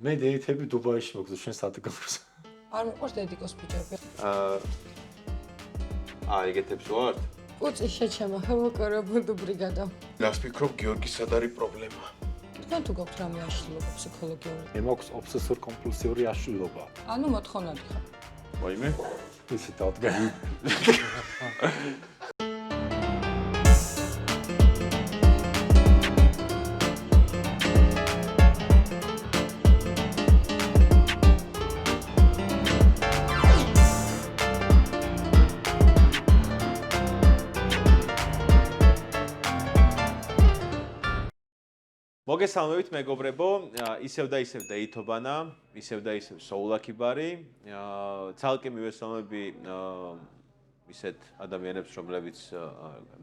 მე დეითები დუბაიში მოგზო შენ სადგომს. არ მიყვარს დედიკოს ბიჭები. ეგეთებს ვარ? უწი შეჩემა ევაკუირებული ბრიგადა. რას ფიქრობ გიორგის სად არის პრობლემა? თქვენ თუ გაქვთ რამე აშლილობა ფსიქოლოგიური? მე მაქვს ობსესორ კომპულსიური აშლილობა. ანუ მოთხოვნადი ხარ. ვაიმე? ისე დავდგა. მოგესალმებით მეგობრებო, ისევ და ისევ დეითობანა, ისევ და ისევ სოულაკი ბარი. ცალკე მივესალმები ისეთ ადამიანებს, რომლებიც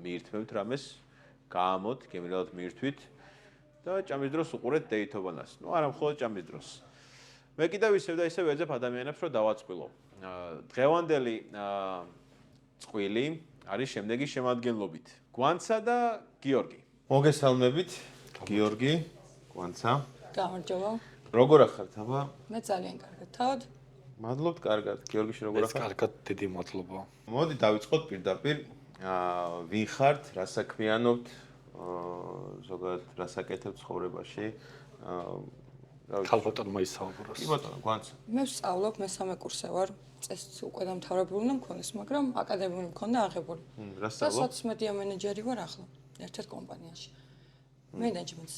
მიირთმევთ რამეს, გაამოთ, გემრიელად მიირთვით და ჭამის დროს უყურეთ დეითობანას. ნუ არა მხოლოდ ჭამის დროს. მე კიდევ ისევ და ისევ ეძებ ადამიანებს, რომ დავაწყვილო. დღევანდელი წყვილი არის შემდეგი შემადგენლობით: გვანცა და გიორგი. მოგესალმებით. გიორგი, გვანცა. გამარჯობა. როგორ ახართ, აბა? მე ძალიან კარგად. თავად? მადლობთ, კარგად. გიორგიში როგორ ეს ახართ? კარგად, დიდი მადლობა. მოდი დავიწყოთ პირდაპირ. ვინ ხართ, რა საქმიანობთ, ზოგადად რა საკეთებთ ცხოვრებაში? ქალბატონმა ისაუბროს. კი ბატონო, გვანცა. მე ვსწავლობ, მესამე კურსზე ვარ. წესიც უკვე დამთავრებული უნდა მქონდეს, მაგრამ აკადემიური მქონდა აღებული. რა და სწავლობ? სოციმედია მენეჯერი ვარ ახლა, ერთ-ერთ კომპანიაში. მენეჯმენტს.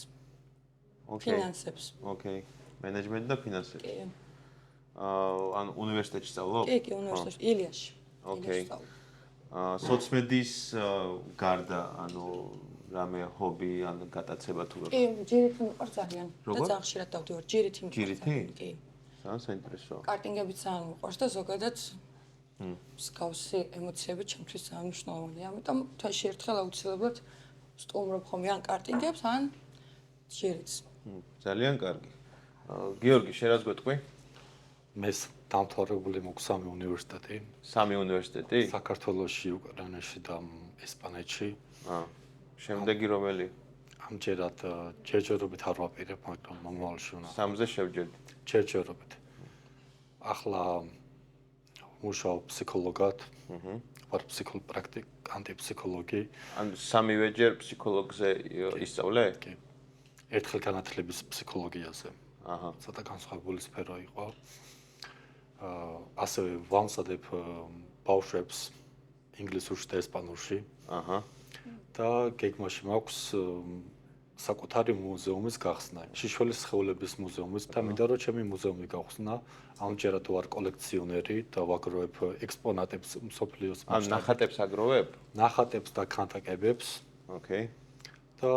ოკეი. ფინანსებს. ოკეი. მენეჯმენტი და ფინანსები. კი. ანუ უნივერსიტეტში სწავლობ? კი, უნივერსიტეტში, ილიაში. ოკეი. სოციმედიის გარდა, ანუ რამე ჰობი ან გატაცება თუ რა? კი, ჯირითი მიყვარს ძალიან. და როგორ? ძალიან ხშირად დავდივარ ჯირითი მიყვარს. ჯირითი? კი. ძალიან საინტერესოა. კარტინგებიც ძალიან მიყვარს და ზოგადად მსგავსი ემოციები ჩემთვის ძალიან მნიშვნელოვანია. ამიტომ თვეში ერთხელ აუცილებლად სტუმრობ ხოლმე ან კარტინგებს, ან ჯირითს. ძალიან კარგი. გიორგი, შენ რას გვეტყვი? მე დამთავრებული მაქვს 3 უნივერსიტეტი. 3 უნივერსიტეტი? საქართველოში, უკრაინაში და ესპანეთში. შემდეგი რომელი? ამჯერად ჯერჯერობით არ ვაპირებ, მაგრამ მომავალში უნდა. 3-ზე შევჯერდით. ჯერჯერობით. ახლა მუშაობ ფსიქოლოგად. ვარ ანტიფსიქოლოგი. ანუ 3-ვე ჯერ ფსიქოლოგზე ისწავლე? კი. ერთხელ განათლების ფსიქოლოგიაზე. აჰა. ცოტა განსხვავებული სფერო იყო. ასევე ვამსადებ ბავშვებს ინგლისურში და ესპანურში. აჰა. და გეგმაში მაქვს საკუთარი მუზეუმის გახსნა. შიშველის სხეულების მუზეუმის და მინდა რომ ჩემი მუზეუმი გავხსნა. ამჯერად ვარ კოლექციონერი და ვაგროვებ ექსპონატებს მსოფლიოს ანუ ნახატებს აგროვებ? ნახატებს და ქანდაკებებს. ოკეი. და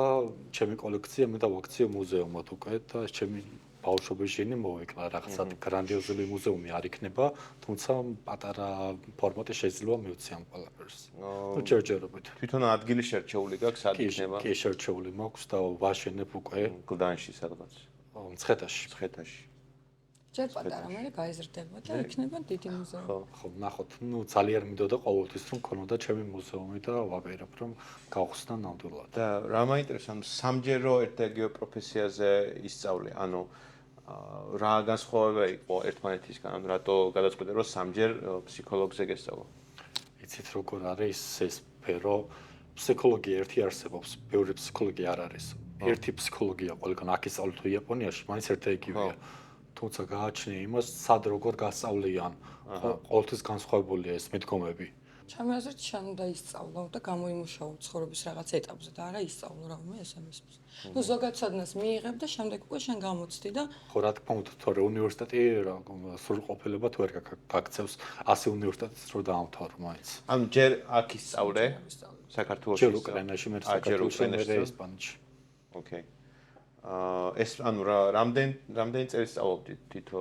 ჩემი კოლექცია მინდა ვაქციო მუზეუმად უკვე და ჩემი ბავშვობის ჟენი მოვეკლა. რაღაცა გრანდიოზული მუზეუმი არ იქნება, თუმცა პატარა ფორმატი შეიძლება მივცი ამ ყველაფერს. ნუ ჯერჯერობით. თვითონ ადგილი შერჩეული გაქვს, სად იქნება? კი, შერჩეული მაქვს და ვაშენებ უკვე გლდანში სადღაც. მცხეთაში. მცხეთაში. ჯერ პატარა, მე გაიზრდება და იქნება დიდი მუზეუმი. ხო, ნახოთ. ნუ ძალიან მინდოდა ყოველთვის რომ ქონოდა ჩემი მუზეუმი და ვაპირებ რომ გავხსნა ნამდვილად. და რა მაინტერესებს, ანუ სამჯერო ერთ და იგივე პროფესიაზე ისწავლე, ანუ რა განსხვავება იყო ერთმანეთისგან, ანუ რატო გადაწყვიტე რომ სამჯერ ფსიქოლოგზე გესწავლო? იცით როგორ არის ეს სფერო? ფსიქოლოგია ერთი არსებობს, ბევრი ფსიქოლოგია არ არის. ერთი ფსიქოლოგია ყველგან აქ ისწავლე თუ იაპონიაში, მაინც ერთ და იგივეა. თუმცა გააჩნია იმას, სად როგორ გასწავლიან. ყოველთვის განსხვავებულია ეს მიდგომები. ჩემი აზრით, შენ უნდა ისწავლო და გამოიმუშაო ცხოვრების რაღაც ეტაპზე და არა ისწავლო რამე ესამესებს. ნუ ზოგადად სადნას მიიღებ და შემდეგ უკვე შენ გამოცდი და ხო, რა თქმა უნდა, თორე უნივერსიტეტი სრულყოფილებად ვერ გაქცევს 100 უნივერსიტეტს რო დაამთავრო მაინც. ანუ ჯერ აქ ისწავლე საქართველოში. ჯერ უკრაინაში, მე საქართველოში, მე ესპანეთში. ოკეი. ეს ანუ რამდენი წელი სწავლობდით თითო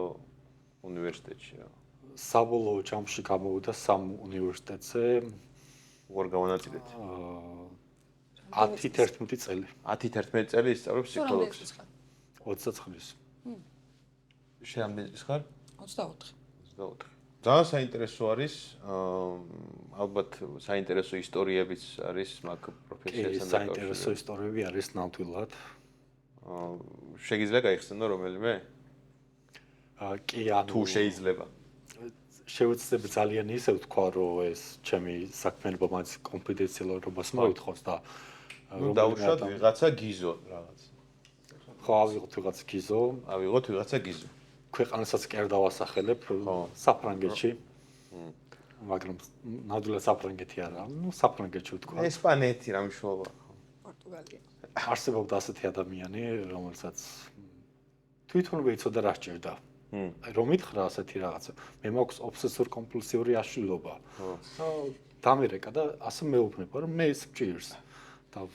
უნივერსიტეტში რა? საბოლოო ჯამში გამოვიდა 3 უნივერსიტეტზე. როგორ გავანაწილეთ? 10-11 წელი. 10-11 წელი ისწავლებ ფსიქოლოგს. 20 წლის. შენ რამდენი წლის ხარ? 24. 24. ძალიან საინტერესო არის, ალბათ საინტერესო ისტორიებიც არის მაგ პროფესიასთან დაკავშირებით. საინტერესო ისტორიები არის ნამდვილად. შეგიძლია გაიხსენო რომელიმე? კი ანუ თუ შეიძლება. შევეცდები ძალიან ისე ვთქვა, რომ ეს ჩემი საქმიანობა მაინც კონფიდენციალურობას მოითხოვს და ნუ დავუშვათ ვიღაცა გიზო რაღაც. ხო, ავიღოთ ვიღაც გიზო, ავიღოთ ვიღაცა გიზო. ქვეყანასაც კი არ დავასახელებ, საფრანგეთში. მაგრამ ნამდვილად საფრანგეთი არა, ნუ საფრანგეთში ვთქვა. ესპანეთი რა მნიშვნელობა. პორტუგალია. არსებობდა ასეთი ადამიანი, რომელსაც თვითონ ვიცოდა რა სჭირდა. რომ მითხრა ასეთი რაღაცა. მე მაქვს ობსესორ კომპულსიური აშლილობა. და დამერეკა და ასე მეუბნება, რომ მე ეს მჭირს. და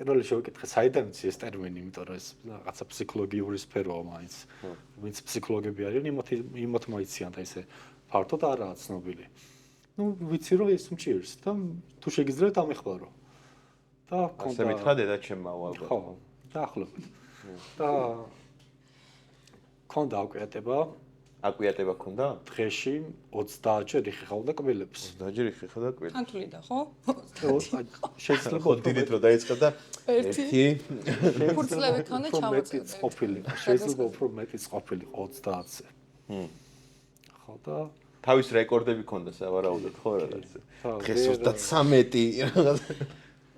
პირველი შევეკითხე, საიდან იცი ეს ტერმინი, იმიტომ რომ ეს რაღაცა ფსიქოლოგიური სფეროა მაინც. ვინც ფსიქოლოგები არიან, იმათ მოიციან და ესე ფართოდ არაა ცნობილი. ნუ ვიცი რომ ეს მჭირს და თუ შეგიძლიათ ამეხმარო. და ასე მითხრა დედაჩემმა ალბათ. ხო, დაახლოებით. და ქონდა აკვიატება ქონდა? დღეში 30 ჯერ იხეხავდა კბილებს. 30 ჯერ იხეხავდა კბილებს. თან თვლიდა, ხო? შეიძლება ხო, დილით რო დაიწყე და ერთი ფურცლები ქონდა ჩამოწევდა. ყოფილიყო, შეიძლება უფრო მეტიც ყოფილიყო 30-ზე. ხო და თავის რეკორდები ქონდა სავარაუდოდ, ხო რაღაც. დღეს ვერ 33 რაღაც.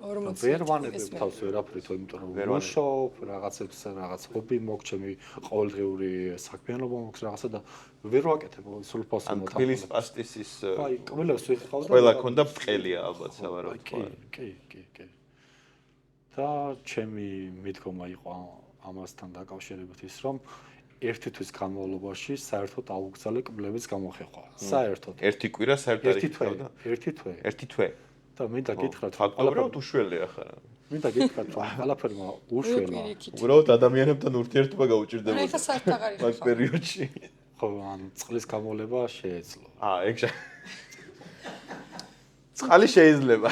40 ვერ ვანებებ თავს ვერაფრით, იმიტომ რომ ვუშავ, რაღაც ჰობი მოქვს, ჩემი ყოველდღიური საქმიანობა მოქვს რაღაცა და ვერ ვაკეთებ სულფასო მოთამაშე. კბილის პასტისის აი, კბილებს ვიხავდა. ყველა ქონდა ბრყელია ალბათ სავარაუდოდ. კი. და ჩემი მიდგომა იყო ამასთან დაკავშირებით ის, რომ ერთი თვის განმავლობაში საერთოდ აუგზავნე კბილების გამოხეხვა. საერთოდ. ერთი კვირა საერთოდ ერთი თვე. ერთი თვე. და მინდა გითხრათ, რომ ყველაფერი უშველია ხარ. მინდა გითხრათ, რომ ყველაფერმა უშველა. უბრალოდ ადამიანებთან ურთიერთობა გაუჭირდებოდა. ეხა საერთოდ აღარ მაგ პერიოდში. ხო, ან წყლის გამოლება შეეძლო. ეგ წყალი შეიძლება.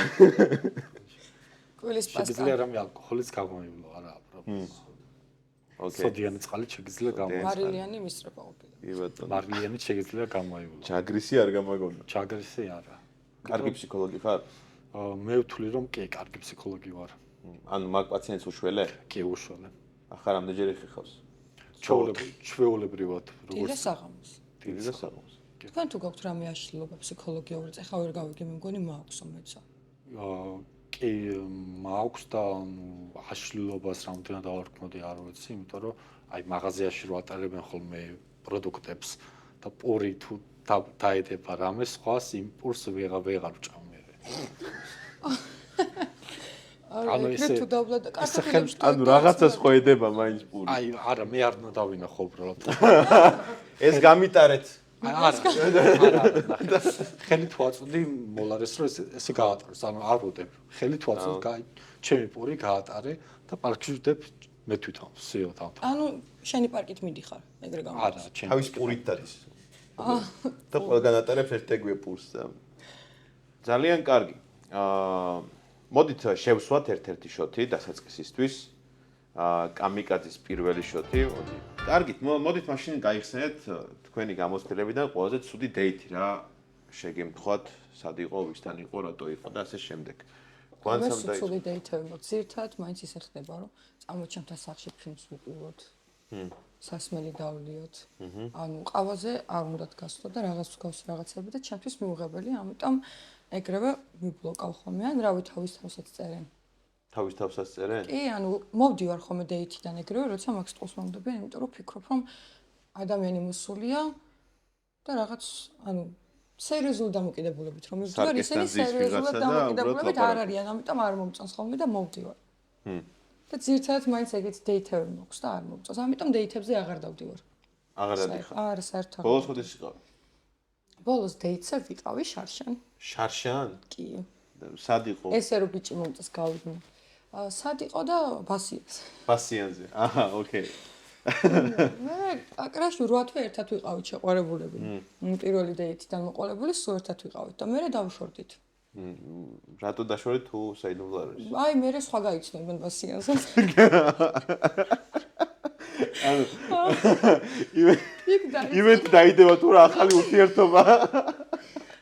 კვილის პასტა. შეგიძლია რამე ალკოჰოლის გამოივლო, არა პრობლემა. ოკეი. სოდიანი წყალი შეგიძლია გამოივლო. მარილიანი მისრება ყოფილა. კი ბატონო. მარილიანი შეგიძლია გამოივლო. ჯაგრისი არ გამაგონა. ჩაგრისი არა. კარგი ფსიქოლოგი ხარ? მე ვთვლი რომ კი, კარგი ფსიქოლოგი ვარ. ანუ მაგ პაციენტს უშველე? კი, უშველე. ახლა რამდენჯერ იხეხავს? ჩვეულებრივად, დილა საღამოს. დილა საღამოს. თქვენ თუ გაქვთ რამე აშლილობა ფსიქოლოგიური, ეხლა ვერ გავიგე, მე მგონი მააქვსო მეცა. კი, მაქვს და აშლილობას რამდენად დავარქმოდი არ ვიცი, იმიტომ რომ აი მაღაზიაში რო ატარებენ ხოლმე პროდუქტებს და პური თუ დაედება რამე სხვას იმპულს ვეღარ ვჭამ მე. ანუ ესე თუ დაბლა და კარტოფილებს ანუ რაღაცას ხო ედება მაინც პური. აი არა, მე არ უნდა დავინახო უბრალოდ. ეს გამიტარეთ. არა. ხელი თუ აწვდი მოლარეს რომ ესე გაატაროს, ანუ არ ვუდებ. ხელი თუ აწვდი, ჩემი პური გაატარე და პარკში ვდებ მე თვითონ, სიო თავთან. ანუ შენი პარკით მიდიხარ, ეგრე გამო. არა, ჩემი. თავის პურით დადის. და ყველგან ატარებს ერთეგვე პურს და ძალიან კარგი. მოდით შევსვათ ერთ-ერთი შოთი დასაწყისისთვის. კამიკაძის პირველი შოთი. კარგით, მოდით მაშინ გაიხსენეთ თქვენი გამოცდილებიდან ყველაზე ცუდი დეითი რა შეგემთხვათ, სად იყო, ვისთან იყო, რატო იყო და ასე შემდეგ. გვანცამ და ცუდი დეითები მოხდა. ზირთად მაინც ისე ხდება, რომ წამოჩემთ სახში ფილმს ვუყუროთ. სასმელი დავლიოთ. ანუ ყავაზე არ უნდათ გასვლო და რაღაც გავს რაღაცები და ჩემთვის მიუღებელია, ამიტომ ეგრევე ვიბლოკავ ხოლმე, ან რავი თავის თავსაც წერენ. თავის თავსაც წერენ? კი, ანუ მოვდივარ ხოლმე დეითიდან ეგრევე, როცა მაგ სტოლს მომდებიან, იმიტომ რომ ფიქრობ, რომ ადამიანი მოსულია და რაღაც, ანუ სერიოზული დამოკიდებულებით რომ მივდივარ, ისინი სერიოზულად დამოკიდებულებით არ არიან, ამიტომ არ მომწონს ხოლმე და მოვდივარ. და ძირთადად მაინც ეგეთ დეითები მოქვს და არ მომწონს. ამიტომ დეითებზე აღარ დავდივარ. აღარ დადიხარ. არა, საერთოდ. ბოლოს ხოდეს იყავი? ბოლოს დეითზე ვიყავი შარშან. შარშან? კი. სად იყო? ესე რომ ბიჭი მომწონს გავიგნო. სად იყო და ბასიანზე. ბასიანზე. აჰა, ოკეი. მე აკრაში 8 თვე ერთად ვიყავით შეყვარებულები. პირველი დეითიდან მოყოლებული სულ ერთად ვიყავით და მე დავშორდით. რატო დაშორეთ თუ საიდუმლო არ არის? აი მე სხვა გაიცნობენ ბასიანზე. ანუ ივეთ დაიდება თუ რა ახალი ურთიერთობა.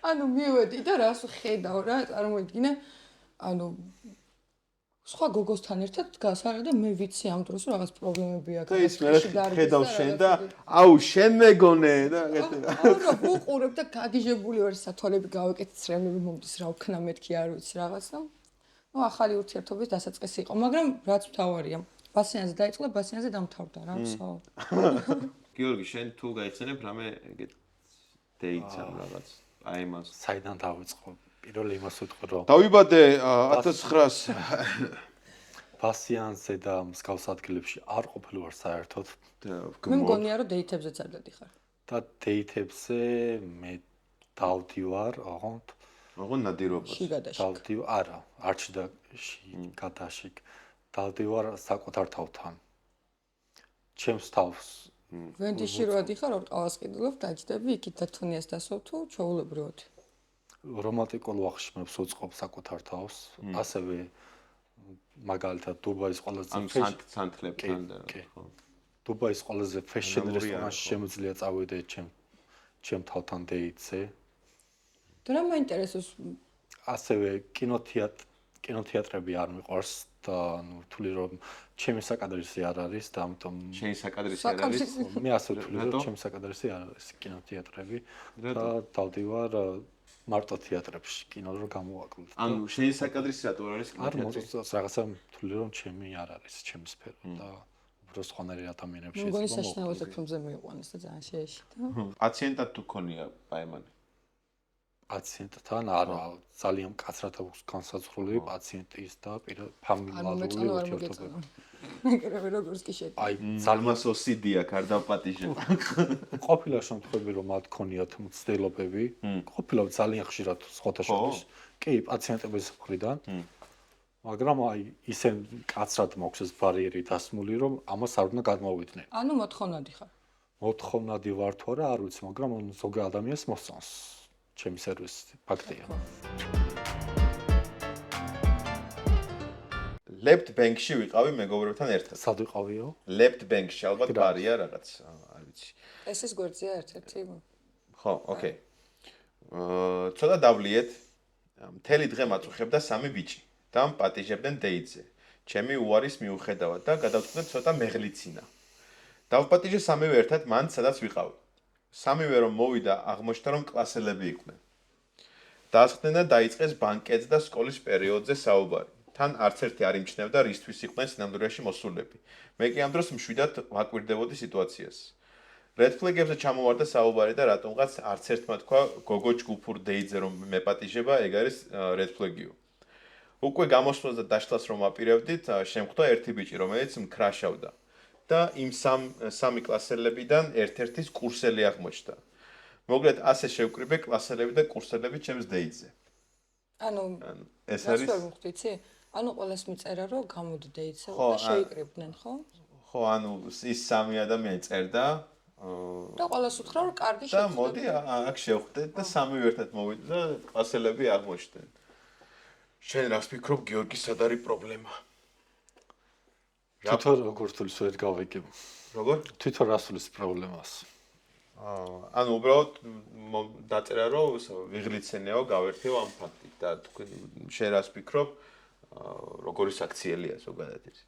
ანუ მივედი და რას ხედავ რა, წარმოიდგინე. ანუ სხვა გოგოსთან ერთად დგას არა და მე ვიცი ამ დროს რომ რაღაც პრობლემები აქვს. და ის მე ხედავს შენ და აუ შენ მეგონე და ეგეთი რა. არა, ვუყურებ და გაგიჟებული ვარ სათვალები გავეკეთე ცრემლები მომდის რა ვქნა მეთქი არ ვიცი რაღაც და ნუ ახალი ურთიერთობის დასაწყისი იყო, მაგრამ რაც მთავარია, ბასიანზე დაიწყო, ბასიანზე დამთავრდა რა, ვსო. გიორგი, შენ თუ გაიხსენებ რამე ეგეთ დეიტს ან რაღაც აი მას საიდან დავიწყო? პირველი იმას ვიტყვი რომ დავიბადე 1900 ბასიანზე და მსგავს ადგილებში არ ყოფილი ვარ საერთოდ მე მგონია რომ დეითებზეც არ დადიხარ. და დეითებზე მე დავდივარ, ოღონდ ნადირობას. დავდივარ, არა, არჩი და გადაშიგ. დავდივარ საკუთარ თავთან. ჩემს თავს. ვენდიში რო ადიხარ, ორ ყავას ყიდულობ, დაჯდები, იქით და თუნიას დასვავ თუ ჩაულებრივად. რომანტიკულ ვახშმებს უწყობ საკუთარ თავს, ასევე მაგალითად დუბაის ყველაზე სანთლებთან და ხო. დუბაის ყველაზე ფეშენ რესტორანში შემიძლია წავიდე ჩემ თავთან დეიტზე. და რა მაინტერესებს? ასევე კინოთეატრები არ მიყვარს და ნუ თვლი რომ ჩემი საკადრისი არ არის და ამიტომ შენი საკადრისი არ არის. მე ასე ვთვლი რომ ჩემი საკადრისი არ არის კინოთეატრები და დავდივარ მარტო თეატრებში კინო რო გამოვაკლოთ. ანუ შენი საკადრისი რატო არ არის კინოთეატრი? ანუ რაღაცა თვლი რომ ჩემი არ არის ჩემი სფერო და უბრალოდ სხვანაირი ადამიანებს შეიძლება მოგონი საშინაოზე ფილმზე მიიყვანეს და ძალიან შეეშიტა. პაციენტად თუ ქონია პაემანი? პაციენტთან არა, ძალიან მკაცრად აქვს განსაზღვრული პაციენტის და ფამილიარული ურთიერთობები. მეგრები როგორც კი შედი. აი, ძალიან OCD-ია, არ დაპატიჟებ. ყოფილა შემთხვევები რომ მათ ქონიათ მცდელობები, ყოფილა ძალიან ხშირად სხვათა შორის. კი, პაციენტების მხრიდან. მაგრამ აი, ისე მკაცრად მაქვს ეს ბარიერი დასმული, რომ ამას არ უნდა გადმოვიდნენ. ანუ მოთხოვნადი ხარ. მოთხოვნადი ვარ თუ არა, არ ვიცი, მაგრამ ზოგი ადამიანს მოსწონს. ჩემი სერვისი ფაქტია. Left Bank-ში ვიყავი მეგობრებთან ერთად. სად ვიყავიო? Left Bank-ში ალბათ ბარია რაღაც, არ ვიცი. ეს ის გვერდზეა ერთ-ერთი. ხო, ოკეი. ცოტა დავლიეთ. მთელი დღე მაწუხებდა სამი ბიჭი და პატიჟებდნენ დეიტზე. ჩემი უარის მიუხედავად და გადავწყვიტე ცოტა მეღლიცინა. დავპატიჟე სამივე ერთად მან სადაც ვიყავი. სამივე რომ მოვიდა, აღმოჩნდა რომ კლასელები იყვნენ. დაასხდნენ და დაიწყეს ბანკეტს და სკოლის პერიოდზე საუბარი. თან არც ერთი არ იმჩნევდა რისთვის იყვნენ სინამდვილეში მოსულები. მე კი ამ დროს მშვიდად ვაკვირდებოდი სიტუაციას. Red Flag-ებზე ჩამოვარდა საუბარი და რატომღაც არც ერთმა თქვა გოგო ჯგუფურ დეიტზე რომ მეპატიჟება, ეგ არის Red Flag-იო. უკვე გამოსვლას და დაშლას რომ აპირებდით, შემხვდა ერთი ბიჭი, რომელიც მკრაშავდა. და იმ სამი კლასელებიდან ერთ-ერთის კურსელი აღმოჩნდა. მოგლედ ასე შევკრიბე კლასელები და კურსელები ჩემს დეიტზე. ანუ ეს არის რა ვხვდიცი? ანუ ყველას მიწერა რომ გამოდი დეიტზე და შეიკრიბდნენ, ხო? ხო, ანუ ის სამი ადამიანი წერდა და ყველას უთხრა რომ კარგი შეხვდეთ. და მოდი აქ შევხვდეთ და სამივე ერთად მოვიდა და კლასელები აღმოჩნდნენ. შენ რას ფიქრობ, გიორგი, სად არის პრობლემა? თვითონ როგორ თulis ვერ გავიგებ. როგორ? თვითონ რას თulis პრობლემას? ანუ უბრალოდ დაწერა რომ ვიღლიცენეო, გავერთიო ამ ფაქტით და თქვენ შენ რას ფიქრობ, როგორი საქციელია ზოგადად ეს?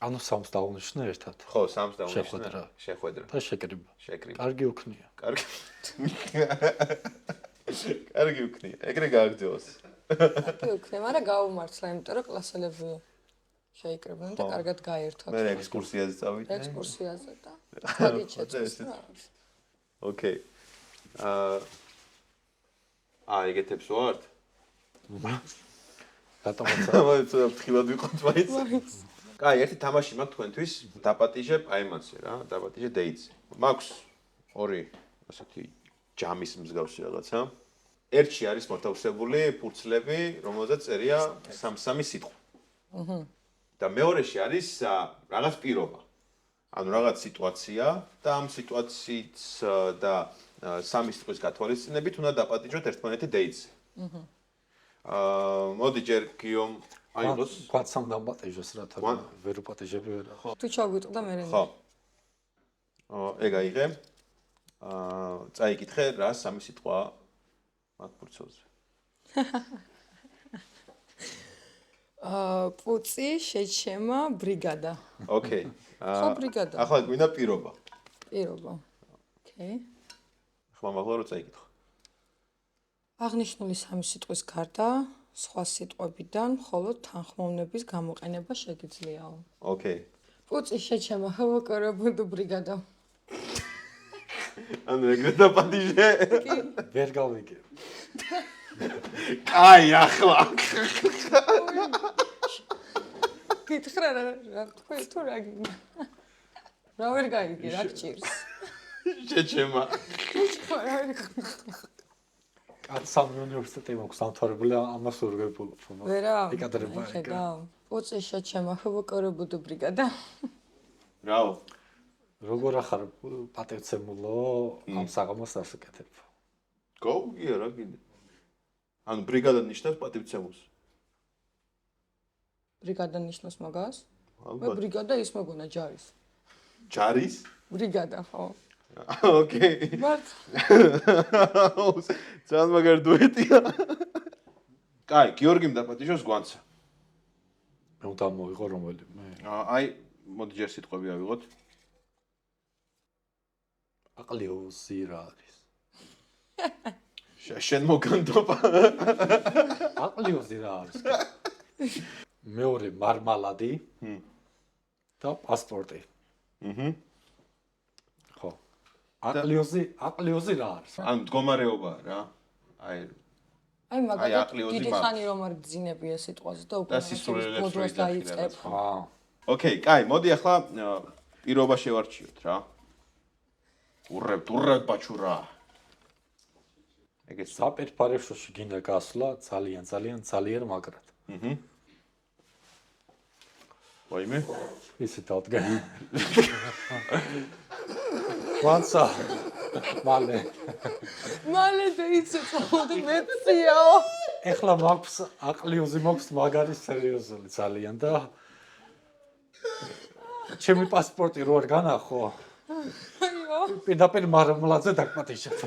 ანუ სამს დაუნიშნა ერთად. ხო, სამს დაუნიშნა. შეხვედრა. და შეკრიბა. კარგი უქნია. კარგი. კარგი უქნია. ეგრე გააგრძელოს. კარგი უქნია, მაგრამ გაუმართლა, იმიტომ რომ კლასელები შეიკრიბნენ და კარგად გაერთვათ. მე ექსკურსიაზე წავიდე. ექსკურსიაზე და თქვენი შეწყვეტა. ოკეი. ეგეთებს ვართ? რატომაც ამაიცოდ ხილად ვიყოთ მაინც. კაი, ერთი თამაში მაქვს თქვენთვის, დაპატიჟებ აიმანსე რა, დაპატიჟე დეიტზე. მაქვს ორი, ასეთი ჯამის მსგავსი რაღაცა. ერთში არის მოთავსებული ფურცლები, რომელზეც წერია სამ-სამი სიტყვა. და მეორეში არის რაღაც პირობა. ანუ რაღაც სიტუაცია და ამ სიტუაციით და სამი სიტყვის გათვალისწინებით უნდა დაპატიჟოთ ერთმანეთი დეიტზე. მოდი ჯერ გიომ აიღოს. გვაცამ დაპატიჟოს რათა ვერ უპატიჟები ვერა. თუ ჩაგვიტყდა მე. ხო. ეგ აიღე. წაიკითხე რა სამი სიტყვა მაგ ფურცელზე. პუწი შეჩემა ბრიგადა. ოკეი. ხო, ბრიგადა. ახლა გვინდა პირობა. პირობა. ოკეი. ახლა მაგლა რო წაიკითხო. აღნიშნული სამი სიტყვის გარდა სხვა სიტყვებიდან მხოლოდ თანხმოვნების გამოყენება შეგიძლიაო. ოკეი. პუწი შეჩემა ჰოვაკორებუდო ბრიგადა. ანუ ეგრე დაპატიჟე. ვერ გავიგე. კაი, ახლა. გითხრა რა თქვი თუ რა გინდა. რა ვერ გაიგე, რა გჭირს. შეჩემა. რა ვერ კაცსამ უნივერსიტეტი მაქვს დამთავრებული ამას ვერგებულობ. ვერა. ეკატერინბურგი. ხედავ. პუწი შეჩემა ჰოვაკორებუდო ბრიგადა. ბრავო. როგორ ახარ პატივცემულო ამ საღამოს ასაკეთებ. გოგია რა გინდა. ანუ ბრიგადა ნიშნავს პატივცემულს. ბრიგადა ნიშნავს მაგას? მე ალბათ. ბრიგადა ის მოგონა ჯარის. ჯარის? ბრიგადა ხო. ოკეი. მართ. ძალიან მაგარი დუეტია. კაი, გიორგიმ დაპატიჟოს გვანცა. მე უნდა მოვიღო რომელიმე. აი, მოდი ჯერ სიტყვები ავიღოთ. აყლიოზი რა არის? შენ მოგანდობა. აყლიოზი რა არის? მეორე მარმალადი და პასპორტი. ხო. აყლიოზი რა არის? ანუ მდგომარეობაა რა. აი მაგალითად აყლიოზი დიდი მაქვს. ხანი რომ არ გძინებია სიტყვაზე და უკვე და სისულელებს რო ბოდვას დაიწყებ. აა ოკეი, კაი, მოდი ახლა პირობა შევარჩიოთ რა. ურებ ბაჩურა. ეგეც საპირფარეშოში გინდა გასვლა ძალიან მაგრად. ვაიმე? ისე დავდგა. ვანსა მალე მალე დაიცე წავდი მეციაო. ეხლა მაქვს აყლიოზი მაქვს მაგარი სერიოზული ძალიან და ჩემი პასპორტი რო არ განახო აიო. პირდაპირ მარმალაძე დაგპატიჟებ.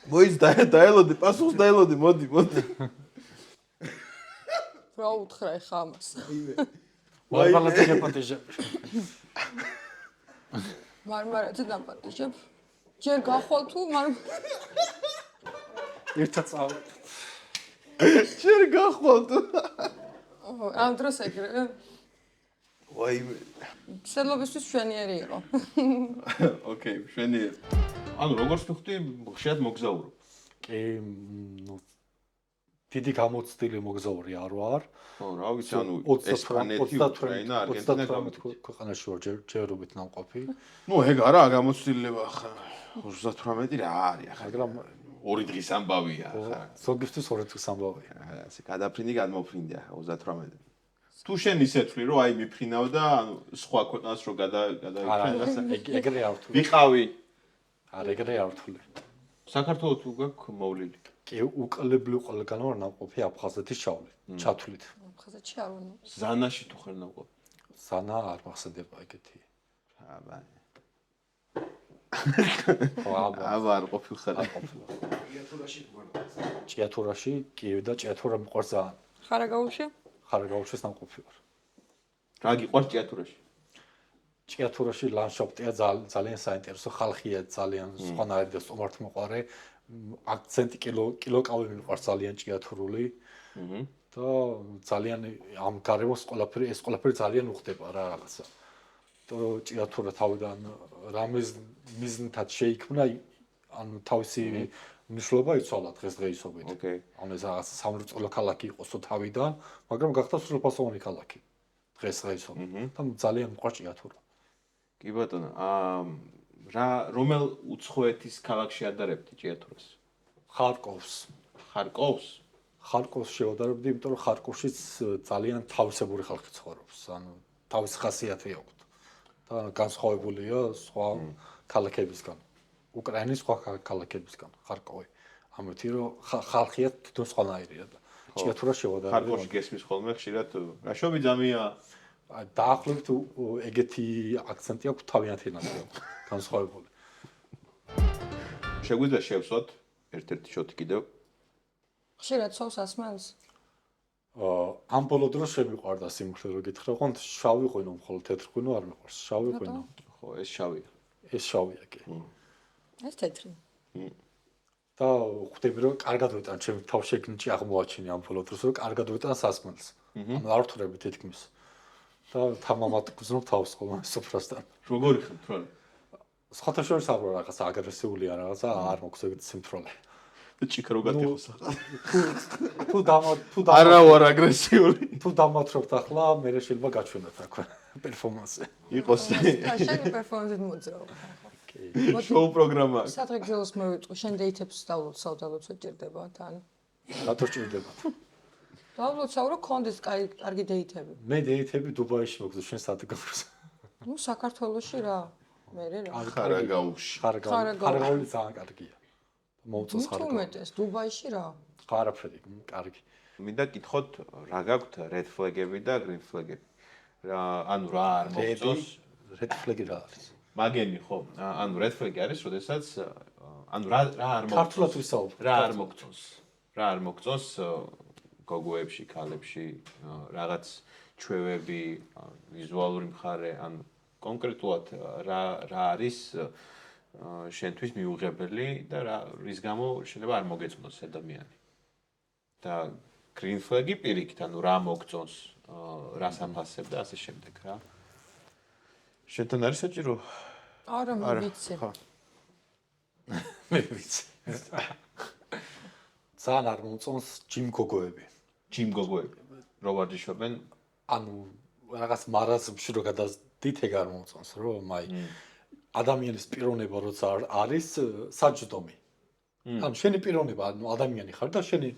მოიც დაელოდი, პასუხს დაელოდი, მოდი. რა უთხრა ეხა ამას? მარმალაძე დაგპატიჟებ. მარმარაძე დაპატიჟებ. ჯერ გახვალ თუ ერთად წავ შენ გახვალ თუ. ამ დროს ეგრე. ვაიმე. სელობისთვის შვენიერი იყო. ოკეი, შვენიერი. ანუ როგორც ვხვდი, ხშირად მოგზაურო. კი, ნუ დიდი გამოცდილი მოგზაური არ ვარ. ხო, რა ვიცი, ანუ 38 ქვეყანაში ვარ ჯერობით ნამყოფი. ნუ ეგ არა გამოცდილება ხა 38 რა არის ახლა, მაგრამ 2 დღის ამბავია ხა. ზოგისთვის 2 დღის ამბავია. ასე გადაფრინდი გადმოფრინდი ახლა 38. თუ შენ ისეთვლი რომ აი მიფრინავ და ანუ სხვა ქვეყანას რო გადაიქრენ ეგრე არ ვთვლი. ვიყავი. არ ეგრე არ ვთვლი. საქართველოს თუ გაქვს მოვლილი. კი, უკლებლი ყველგან ვარ ნამყოფი აფხაზეთის ჩათვლით. ხაზეთში არ ვარ. ზანაში თუ ხარ ნამყოფი. ზანა არ მახსენდება ეგეთი. აბა. აბა არ ყოფილ ხარ. ჭიათურაში კი და ჭიათურა მიყვარს ძალიან. ხარაგაულში? ხარაგაულშიც ნამყოფი ვარ. რა გიყვარს ჭიათურაში? ჭიათურაში ლანდშაფტია ძალიან საინტერესო, ხალხია ძალიან სხვანაირი და სტუმართმოყვარე. აქცენტი კილოკავი მიყვარს ძალიან ჭიათურული. და ძალიან ამ გარემოს ყველაფერი ძალიან უხდება რა რაღაცა. და ჭიათურა თავიდან რამის მიზნით შეიქმნა, ანუ თავისი მნიშვნელობა იცვალა დღესდღეობით. ოკეი. ანუ ეს რაღაც სამრეწველო ქალაქი იყოსო თავიდან, მაგრამ გახდა სრულფასოვანი ქალაქი დღესდღეობით. და ძალიან მიყვარს ჭიათურა. კი ბატონო, რომელ უცხოეთის ქალაქში ადარებდი ჭიათურას? ხარკოვს. ხარკოვს? ხარკოვს შევადარებდი, იმიტომ რომ ხარკოვშიც ძალიან თავისებური ხალხი ცხოვრობს, ანუ თავის ხასიათი აქვს. და განსხვავებულია სხვა ქალაქებისგან. უკრაინის სხვა ქალაქებისგან ხარკოვი. ამიტომ რომ ხალხია თვითონ სხვანაირია და ჭიათურა შევადარებდი. ხარკოვში გესმის ხოლმე ხშირად რაშობი ძამია? დაახლოებით ეგეთი აქცენტი აქვს თავიანთი ნაცვლად განსხვავებული. შეგვიძლია შევსვათ ერთ-ერთი შოთი კიდევ? ხშირად ცოვს ასმელს? ამ ბოლო დროს შემიყვარდა სიმართლე რომ გითხრა, ოღონდ შავი ღვინო, მხოლოდ თეთრი ღვინო არ მიყვარს. შავი ღვინო. ხო, ეს შავია. ეს შავია კი. ეს თეთრი. და ხვდები რომ კარგად ვიტან, ჩემი თავშეგნიჭი აღმოაჩინე ამ ბოლო დროს რომ კარგად ვიტან სასმელს. ანუ არ ვთხრები თითქმის. და თამამად გზნობ თავს ხოლმე სუფრასთან. როგორი ხმთროლე? სხვათა შორის არ ვარ რაღაც აგრესიულია რაღაცა, არ მოგვს ეგეთი სიმთვრალე. და ჭიქა რო გატეხოს ახლა. თუ არა ვარ აგრესიული. თუ დამათრობთ ახლა, მე შეიძლება გაჩვენოთ აქვე პერფორმანსი. იყოს შენი პერფორმანსით მოძრაობ. შოუ პროგრამა. სადღეგრძელოს მოვიტყვი, შენ დეითებს დავლოთ საუდალოდ შეჭირდება თან. რატო ჭირდება? დავლოთ საურო კონდეს კარგი დეითები. მე დეითები დუბაიში მოგზო შენ სადგომს. ნუ საქართველოში რა. მე რა. ხარაგაუში. ხარაგაული ძალიან კარგია. მოუწოს თუ ხარაგაული. მეტეს დუბაიში რა. ხარაფერი, კარგი. მინდა გითხოთ რა გაქვთ red flag-ები და green flag-ები. ანუ რა არ მოგწონს? red flag-ი რა არის? მაგენი ხო? ანუ red flag-ი არის, როდესაც ანუ რა არ მოგწონს? ქართულად ვისაუბრებ. რა არ მოგწონს? რა არ მოგწონს გოგოებში, ქალებში, რაღაც ჩვევები, ვიზუალური მხარე, ანუ კონკრეტულად რა არის შენთვის მიუღებელი და რის გამო შეიძლება არ მოგეწონოს ადამიანი. და green flag-ი პირიქით, ანუ რა მოგწონს, რას აფასებ და ასე შემდეგ რა. შენთან არის საჭირო? არა, მე ვიცი. ხო. მე ვიცი. ძალიან არ მომწონს ჯიმ გოგოები. ჯიმ გოგოები. რო ვარჯიშობენ, ანუ რაღაც მარაზმში რო გადადით ეგ არ მომწონს, რომ აი ადამიანის პიროვნება როცა არის საჯდომი. ანუ შენი პიროვნება, ანუ ადამიანი ხარ და შენი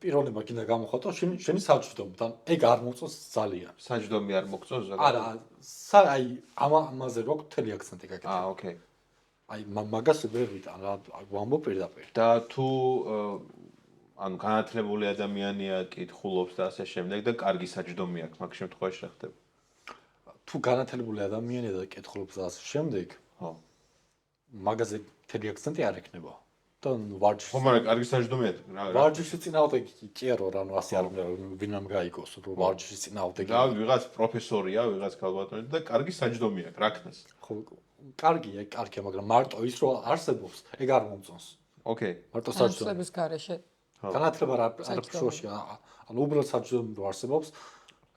პიროვნება კიდე გამოხატო შენი საჯდომი. თან ეგ არ მომწონს ძალიან. საჯდომი არ მოგწონს არა, აი ამაზე რო თელი აქცენტი გაკეთე. ოკეი. აი მაგას ვერ ვიტან რა, ვამბობ პირდაპირ. და თუ ანუ განათლებული ადამიანია, კითხულობს და ასე შემდეგ და კარგი საჯდომი აქვს, მაგ შემთხვევაში რა ხდება? თუ განათლებული ადამიანია და კითხულობს და ასე შემდეგ, ხო. მაგაზე თელი აქცენტი არ ექნება. და ვარჯიშს ხო, მაგრამ კარგი საჯდომია რა. ვარჯიშის წინააღმდეგ ჭირო რა, ნუ ასე არ უნდა ვინამ გაიგოს, რომ ვარჯიშის წინააღმდეგ. და ვიღაც პროფესორია, ვიღაც ქალბატონი და კარგი საჯდომი აქვს, რა ქნას. ხო, კარგია, მაგრამ მარტო ის რომ არსებობს, ეგ არ მომწონს. ოკეი. მარტო საჯდომი. განათლების გარეშე. განათლება არ ფშოში, ანუ უბრალოდ საჯდომი რო არსებობს,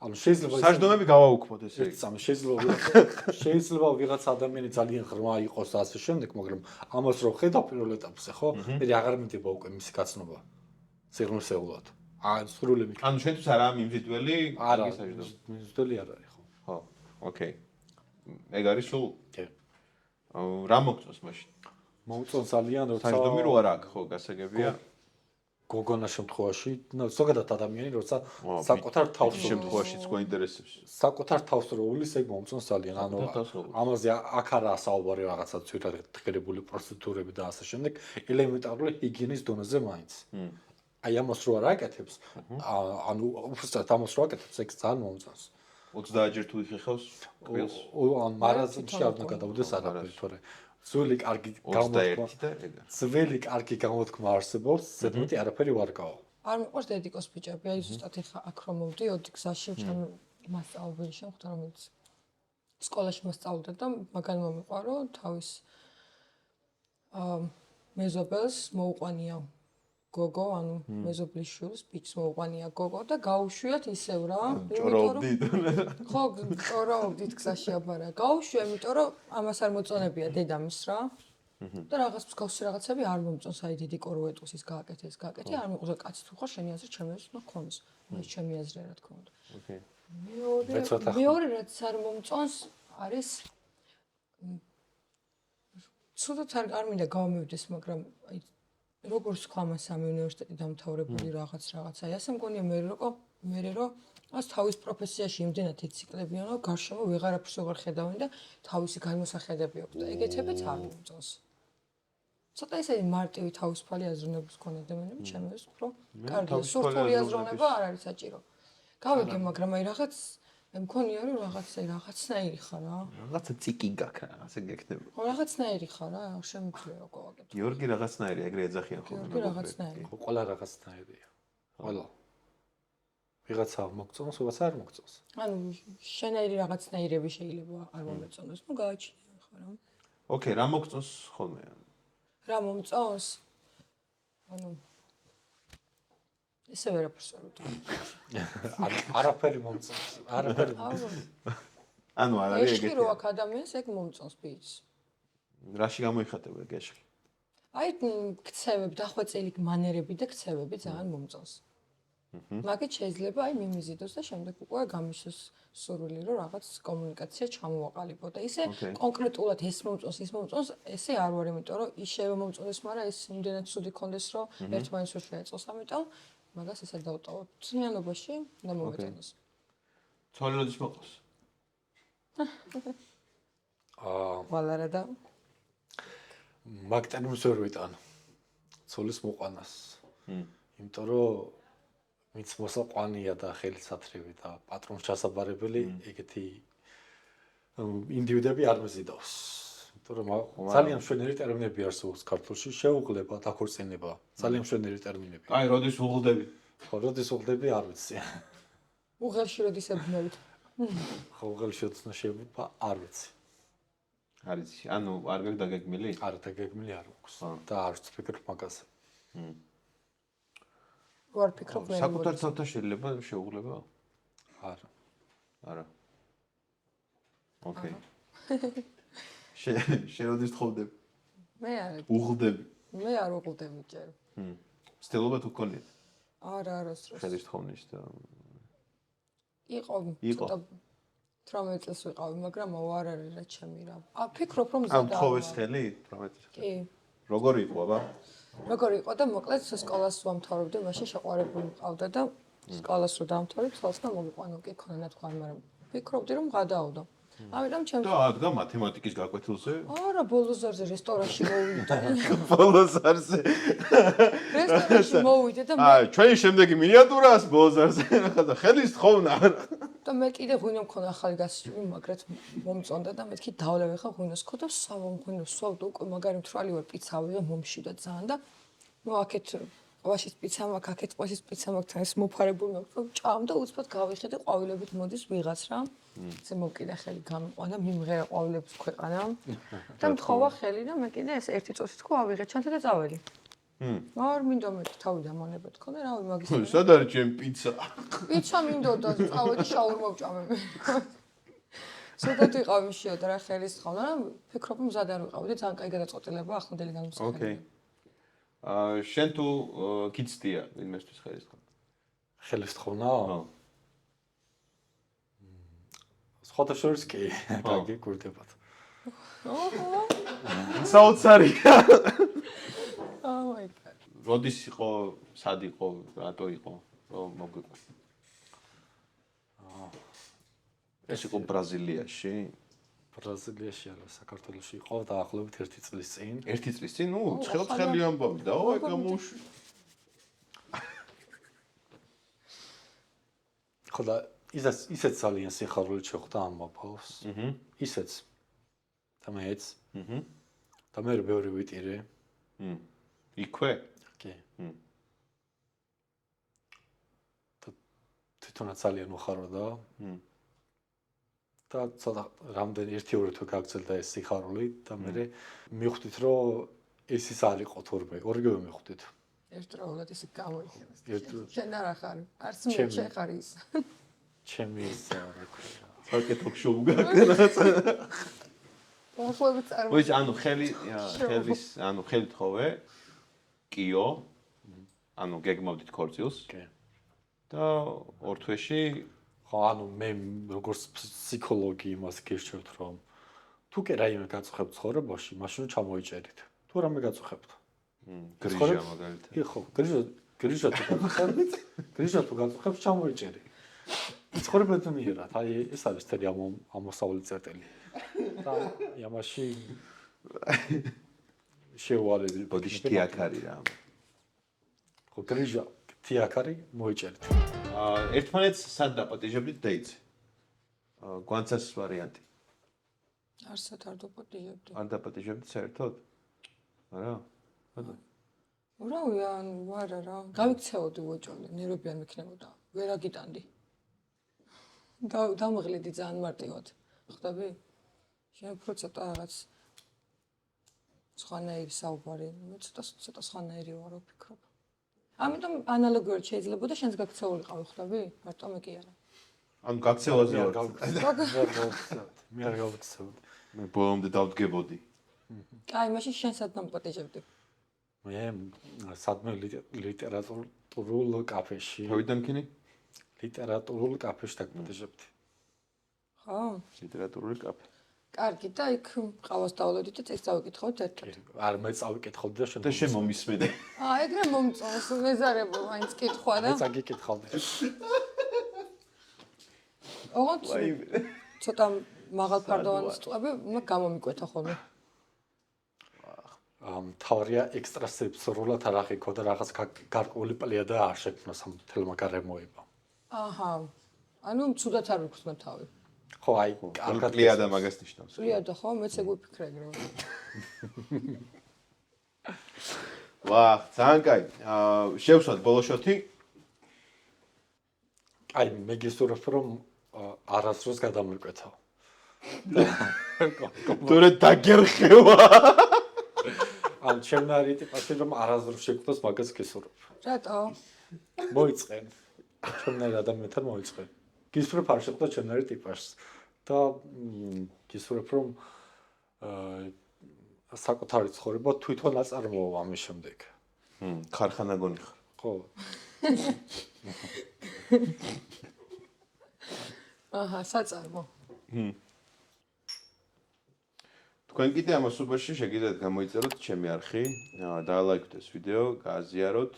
ანუ შეიძლება საჯდომები გავაუქმოთ ესე იგი. შეიძლება ვიღაც ადამიანი ძალიან ღრმა იყოს და ასე შემდეგ, მაგრამ ამას რო ხედავ პირველ ეტაპზე, ხო? მე აღარ მინდება უკვე მისი გაცნობა. სიღრმისეულად. სრული მიქ. ანუ შენთვის არა მიმზიდველი არა, ის საჯდომი. მიმზიდველი არ არის, ხო? ხო, ოკეი. ეგ არის სულ კი. რა მოგწონს მაშინ? მომწონს ძალიან როცა საჯდომი რო არ აქვს, ხო, გასაგებია. გოგონა შემთხვევაში, ნუ ზოგადად ადამიანი როცა საკუთარ თავს შემთხვევაშიც გვაინტერესებს. საკუთარ თავს რო უვლის, ეგ მომწონს ძალიან. ანუ ამაზე აქ არა საუბარი რაღაცა ცუდად ღირებული პროცედურები და ასე შემდეგ, ელემენტარული ჰიგიენის დონეზე მაინც. აი ამას რო არ აკეთებს, ანუ უბრალოდ ამას რო აკეთებს, ეგ ძალიან მომწონს. 30-ჯერ თუ იხეხავს კბილს. ან მარაზმში არ უნდა გადავდეს არაფერი, თორე ძველი კარგი გამოთქმა. ძველი კარგი გამოთქმა არსებობს, ზედმეტი არაფერი ვარ გავა. არ მიყვარს დედიკოს ბიჭები, აი ზუსტად ეხა აქ რომ მოვდიოდი გზაში, ჩემი მასწავლებელი შემხვდა, რომელიც სკოლაში მასწავლობდა და მაგან მომიყვარო თავის მეზობელს მოუყვანია გოგო, ანუ მეზობლის შვილს, ბიჭს მოუყვანია გოგო და გაუშვიათ ისევ რა. ჭორობდით. ხო, ჭორობდით გზაში აბარა. გაუშვია, იმიტომ რომ ამას არ მოწონებია დედამის რა. და რაღაც მსგავსი რაღაცები არ მომწონს, აი დიდი კოროეტყვის ის გააკეთე, არ მიყვარს კაცი თუ ხარ, შენი აზრი ჩემი აზრი უნდა ქონდეს. ეს ჩემი აზრია რა თქმა უნდა. ოკეი. მეორე რაც არ მომწონს არის ცუდად არ მინდა გავამივიდეს, მაგრამ აი როგორც თქვა მასამი უნივერსიტეტი დამთავრებული რაღაცა. აი ასე მგონია მე რომ ას თავის პროფესიაში იმდენად ციკლებიან, რომ გარშემო ვეღარაფერს აღარ ხედავენ და თავისი განმოსახედები აქვს და ეგეთებიც არ მომწონს. ცოტა ისე მარტივი თავისუფალი აზროვნების მქონე ადამიანები ჩემი აზრით უფრო კარგია. სრული აზროვნება არ არის საჭირო. გავიგე, მაგრამ აი რაღაც მე მქონია რომ რაღაცნაირი ხარ რა. რაღაცა ციკი გაქვს, ასე გეკნება. ხო, რაღაცნაირი ხარ რა, შემიძლია გავაკეთო. გიორგი რაღაცნაირი, ეგრე ეძახიან ხოლმე. გიორგი რაღაცნაირი. ყველა რაღაცნაირია. ყველა. ვიღაცა მოგწონს, ვიღაცა არ მოგწონს. ანუ შენაირი რაღაცნაირები შეიძლება არ მომეწონოს, ნუ გააჩნია ხო რა. ოკეი, რა მოგწონს ხოლმე? რა მომწონს? ანუ ესე ვერაფერს არ ვიტყვი. არაფერი მომწონს, არაფერი. ანუ არ არის ეშკი რო აქ ადამიანს ეგ მომწონს ბიჭს. რაში გამოიხატება ეგ ეშკი? აი ქცევები, დახვეწილი მანერები და ქცევები ძალიან მომწონს. მაგით შეიძლება აი მიმიზიდოს და შემდეგ უკვე გამიშოს სურვილი რომ რაღაც კომუნიკაცია ჩამოვაყალიბო და ისე კონკრეტულად ეს მომწონს, ის მომწონს, ესე არ ვარ, იმიტომ რომ ისევე მომწონს, მაგრამ ეს იმდენად ცუდი კონდეს რომ ერთმანეთს ვერ შეეწოს, ამიტომ მაგას ესე დავტოვებ. ცნიანობაში და მომეწონოს. ცოლი როდის მოყავს? ვალარა და მაგ ტერმინს ვერ ვიტან. ცოლის მოყვანას. იმიტომ რომ ვინც მოსაყვანია და ხელისათრივი და პატრონს ჩასაბარებელი, ეგეთი ინდივიდები არ მეზიდავს. იმიტომ რომ ძალიან მშვენიერი ტერმინები არსებობს ქართულში, შეუღლება, დაქორწინება, ძალიან მშვენიერი ტერმინები. აი, როდის უღლდები? ხო, როდის უღლდები არ ვიცი. უღელში როდის ებნებით. ხო, უღელში როდის შეიძლება არ ვიცი. არ იცი, ანუ არ გაქვს დაგეგმილი? არა, დაგეგმილი არ აქვს და არ ვფიქრობ მაგაზე. ვარ ფიქრობ მე. საკუთარ ცალთან შეიძლება შეუღლება? არა. არა. ოკეი. შენ როდის თხოვდები? მე არ უღლდები. მე არ უღლდები ჯერ. ცდილობა თუ გქონიათ? არა, არასდროს. ხელის თხოვნის და იყო. 18 წელს ვიყავი, მაგრამ არ არის რა ჩემი რა. ფიქრობ რომ ამ თხოვეს ხელი 18 წელს. კი. როგორი იყო, აბა? როგორი იყო და მოკლედ სკოლას ვამთავრებდი, მაშინ შეყვარებული მყავდა და სკოლას რო დავამთავრებ, სკოლასთან მოგიყვანო კი ქონა ნათქვამი, მაგრამ ფიქრობდი რომ გადაავდო. ამიტომ ჩემს და ადგა მათემატიკის გაკვეთილზე? არა, ბოლოზარზე რესტორანში მოვიდე. ბოლოზარზე. რესტორანში მოვიდე და ჩვენი შემდეგი მინიატურას ბოლოზარზე ნახა ხელის თხოვნა. და მე კიდე ღვინო მქონდა ახალი გასწრული, მაგრად მომწონდა და მეთქი დავლევ ხა ღვინოს ხო და ღვინოს სვავდა უკვე მაგარი მთრალი ვარ პიცავი და მომშვიდა ძალიან და ნუ აქეთ ყვაშის პიცა მაქვს, აქეთ ყვაშის პიცა მაქვს, თან ეს მოფარებული მაქვს, ჭამ და უცბად გავიხედე ყვავილებით მოდის ვიღაც რა. ესე მოკიდა ხელი გამიყვანა, მიმღერა ყვავილებს ქვეყანა და მთხოვა ხელი და მე კიდე ეს ერთი წოსით ხო ავიღე ჩანთა და წავედი. არ მინდო მე თავი დამონება თქონდა, რავი მაგის. სად არის ჩემი პიცა? პიცა მინდოდა, წავედი შაურმა ვჭამე მე. ცოტათი ყავი მიშიოდა რა ხელის თხოვნა, რა ფიქრობ მზად არ ვიყავდი, ძალიან კაი გადაწყვეტილება ახლანდელი გამოსახება. ოკეი. შენ თუ გიცდია ვინმესთვის ხელის თხოვნა? ხელის თხოვნა? სხვათა შორის კი, გაგიკვირდებათ. საოცარია. Oh my god. როდის იყო, სად იყო, რატო იყო, რომ მოგვიყვე? ეს იყო ბრაზილიაში? ბრაზილიაში არა, საქართველოში იყო დაახლოებით 1 წლის წინ. 1 წლის წინ? ნუ, ცხელი ამბავი და ой, გამოუშვი. ხო და ისეც ძალიან სიხარულით შეხვდა ამ მოპოვს. ისეც. და მეც. და მე ბევრი ვიტირე. იქვე? კი. თვითონაც ძალიან უხაროდა. და ცოტა რამდენი 1-2 თვე გაგრძელდა ეს სიხარული და მე მივხვდით რომ ეს არ იყო თურმე, ორიგივე მივხვდით. ერთდროულად ისე გამოიხსნა. ერთდროულად. შენ არ ახარ. არც მე შეხარ ის. ჩემი ის რა ქვია. საკეთო შოუ გაკეთეთ. ოხლები წარმოიდგინე. ვიც ანუ ხელის, ანუ ხელი თხოვე. კიო. ანუ გეგმავდით ქორწილს. კი. და ორ თვეში ხო, ანუ მე როგორც ფსიქოლოგი იმას გირჩევთ, რომ თუ კი რაიმე გაწუხებთ ცხოვრებაში, მაშინ ჩამოიჭერით. თუ რამე გაწუხებთ. გრიჟა მაგალითად. კი, ხო, გრიჟა თუ გაწუხებთ, გრიჟა თუ გაწუხებთ, ჩამოიჭერი. ცხოვრებად მიერად, აი ეს არის თერი ამოსავალი წერტილი. და იმაში შეუვალები ბოდიშტი აქ არის რა. ხო, გრიჟა თიაქარი მოიჭერით. ერთმანეთს სად დაპატიჟებდით დეიცი? გვანცას ვარიანტი. არსად არ დაპატიჟებდი. არ დაპატიჟებდით საერთოდ? არა? ბატონო. რავი, არა რა. გავიქცეოდი უოჭოლი, ნერვები არ მექნებოდა. ვერ აგიტანდი. დამღლიდი ძალიან მარტივად. ხვდები? შენ უფრო ცოტა რაღაც სხვანაირი საუბარი, მე ცოტა სხვანაირი ვარ, ვფიქრობ. ამიტომ ანალოგიურად შეიძლება და შენს გაქცეულიყავი, ხვდები? მარტო მე კი არა. ანუ გაქცევაზე არ მე არ გავიქცევდი. მე ბოლომდე დავდგებოდი. აი, მაშინ შენ სად დამპატიჟებდი? მე სადმე ლიტერატურულ კაფეში. თავიდან ქინი? ლიტერატურულ კაფეში დაგპატიჟებდი. ხო? ლიტერატურული კაფე. კარგი, და იქ ყავას დავлодით და წეს წავიკითხავთ ერთად. არ მე წავიკითხავდი და შენ და შენ მომისმენე. ეგრე მომწონს, მეზარებო, მაინც კითხვა და. მე წაგიკითხავდი. ოღონდ ცოტა მაღალფარდოვანი სტუები უნდა გამომიკვეთა ხოლმე. თავრია ექსტრასებს სრულად არ აღიქო და რაღაც გარკვეული პლიადა არ შექმნა სამთელმა გარემოება. აჰა. ანუ ცუდად არ ვიქნა თავი. ხო, აი, კარგად პლიადა მაგას ნიშნავს. პლიადა ხო, მეც ეგ ვიფიქრე ეგრევე. ვაჰ, ძალიან კაი. შევსვათ ბოლო შოთი. აი, მე გისურვებ რომ არასდროს გადამიკვეთავ. თორე დაგერხევა. ან ჩემნარი ტიპაში რომ არასდროს შეკვდას მაგას გისურვებ. რატო? მოიწყენ. ჩემნარი ადამიანთან მოიწყენ. გისურვებ არ შეკვდა ჩემნარი ტიპაშს და გისურვებ რომ საკუთარი ცხოვრება თვითონ აწარმოო ამის შემდეგ. ხარხანა გონი ხარ. ხო. აჰა, საწარმო. თქვენ კიდე ამასობაში შეგიძლიათ გამოიწეროთ ჩემი არხი, დაალაიქოთ ეს ვიდეო, გააზიაროთ.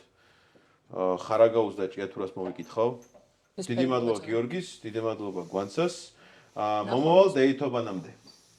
ხარაგაუს და ჭიათურას მოვიკითხავ. დიდი მადლობა გიორგის, დიდი მადლობა გვანცას. მომავალ დეითობანამდე.